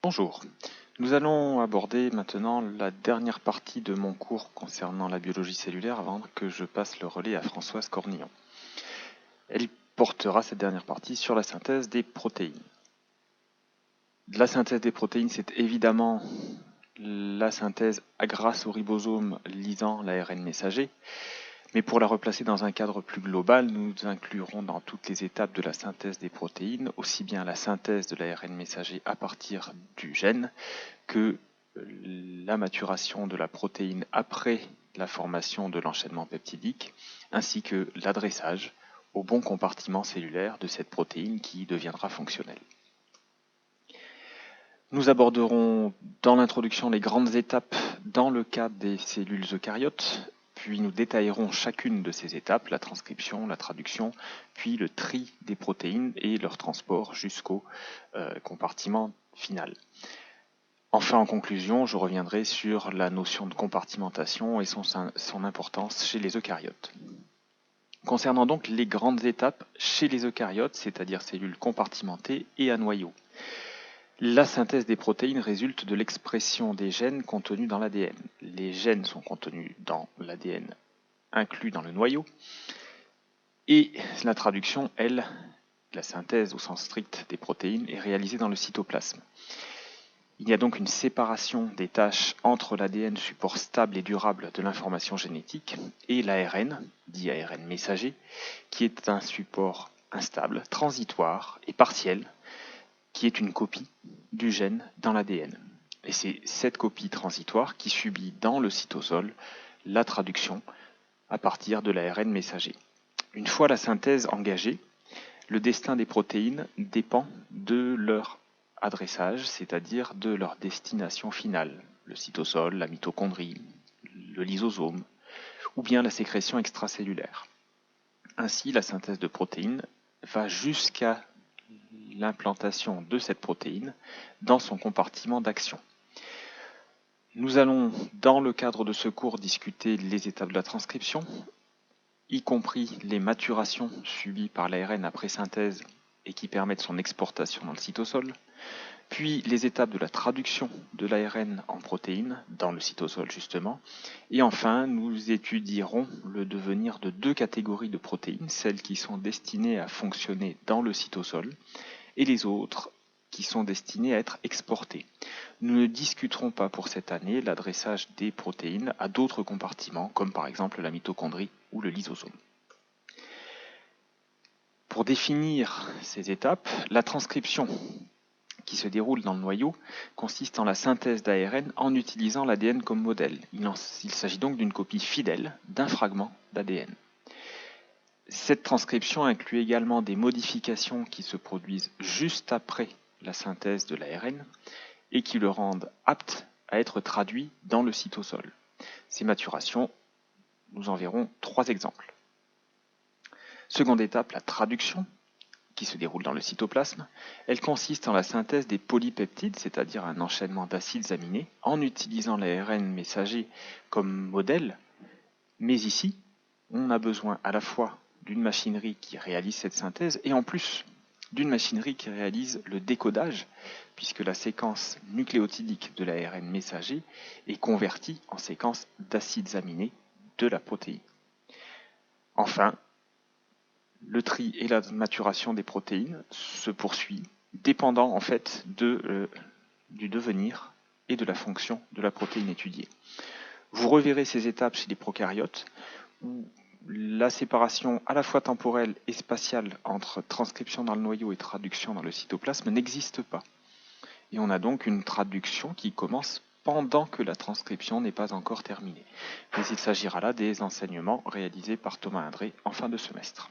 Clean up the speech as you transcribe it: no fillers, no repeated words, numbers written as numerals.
Bonjour, nous allons aborder maintenant la dernière partie de mon cours concernant la biologie cellulaire avant que je passe le relais à Françoise Cornillon. Elle portera cette dernière partie sur la synthèse des protéines. La synthèse des protéines, c'est évidemment la synthèse grâce au ribosome lisant l'ARN messager, mais pour la replacer dans un cadre plus global, nous inclurons dans toutes les étapes de la synthèse des protéines aussi bien la synthèse de l'ARN messager à partir du gène que la maturation de la protéine après la formation de l'enchaînement peptidique, ainsi que l'adressage au bon compartiment cellulaire de cette protéine qui deviendra fonctionnelle. Nous aborderons dans l'introduction les grandes étapes dans le cas des cellules eucaryotes, puis nous détaillerons chacune de ces étapes, la transcription, la traduction, puis le tri des protéines et leur transport jusqu'au compartiment final. Enfin, en conclusion, je reviendrai sur la notion de compartimentation et son importance chez les eucaryotes. Concernant donc les grandes étapes chez les eucaryotes, c'est-à-dire cellules compartimentées et à noyau. La synthèse des protéines résulte de l'expression des gènes contenus dans l'ADN. Les gènes sont contenus dans l'ADN inclus dans le noyau, et la traduction, elle, la synthèse au sens strict des protéines, est réalisée dans le cytoplasme. Il y a donc une séparation des tâches entre l'ADN, support stable et durable de l'information génétique, et l'ARN, dit ARN messager, qui est un support instable, transitoire et partiel, qui est une copie du gène dans l'ADN. Et c'est cette copie transitoire qui subit dans le cytosol la traduction à partir de l'ARN messager. Une fois la synthèse engagée, le destin des protéines dépend de leur adressage, c'est-à-dire de leur destination finale, le cytosol, la mitochondrie, le lysosome, ou bien la sécrétion extracellulaire. Ainsi, la synthèse de protéines va jusqu'à l'implantation de cette protéine dans son compartiment d'action. Nous allons, dans le cadre de ce cours, discuter les étapes de la transcription, y compris les maturations subies par l'ARN après synthèse et qui permettent son exportation dans le cytosol, puis les étapes de la traduction de l'ARN en protéines, dans le cytosol justement, et enfin nous étudierons le devenir de deux catégories de protéines, celles qui sont destinées à fonctionner dans le cytosol, et les autres qui sont destinées à être exportées. Nous ne discuterons pas pour cette année l'adressage des protéines à d'autres compartiments, comme par exemple la mitochondrie ou le lysosome. Pour définir ces étapes, la transcription qui se déroule dans le noyau consiste en la synthèse d'ARN en utilisant l'ADN comme modèle. Il s'agit donc d'une copie fidèle d'un fragment d'ADN. Cette transcription inclut également des modifications qui se produisent juste après la synthèse de l'ARN et qui le rendent apte à être traduit dans le cytosol. Ces maturations, nous en verrons trois exemples. Seconde étape, la traduction, qui se déroule dans le cytoplasme. Elle consiste en la synthèse des polypeptides, c'est-à-dire un enchaînement d'acides aminés, en utilisant l'ARN messager comme modèle. Mais ici, on a besoin à la fois d'une machinerie qui réalise cette synthèse et en plus d'une machinerie qui réalise le décodage, puisque la séquence nucléotidique de l'ARN messager est convertie en séquence d'acides aminés de la protéine. Enfin, le tri et la maturation des protéines se poursuit, dépendant en fait du devenir et de la fonction de la protéine étudiée. Vous reverrez ces étapes chez les prokaryotes, où la séparation à la fois temporelle et spatiale entre transcription dans le noyau et traduction dans le cytoplasme n'existe pas. Et on a donc une traduction qui commence pendant que la transcription n'est pas encore terminée. Mais il s'agira là des enseignements réalisés par Thomas Indré en fin de semestre.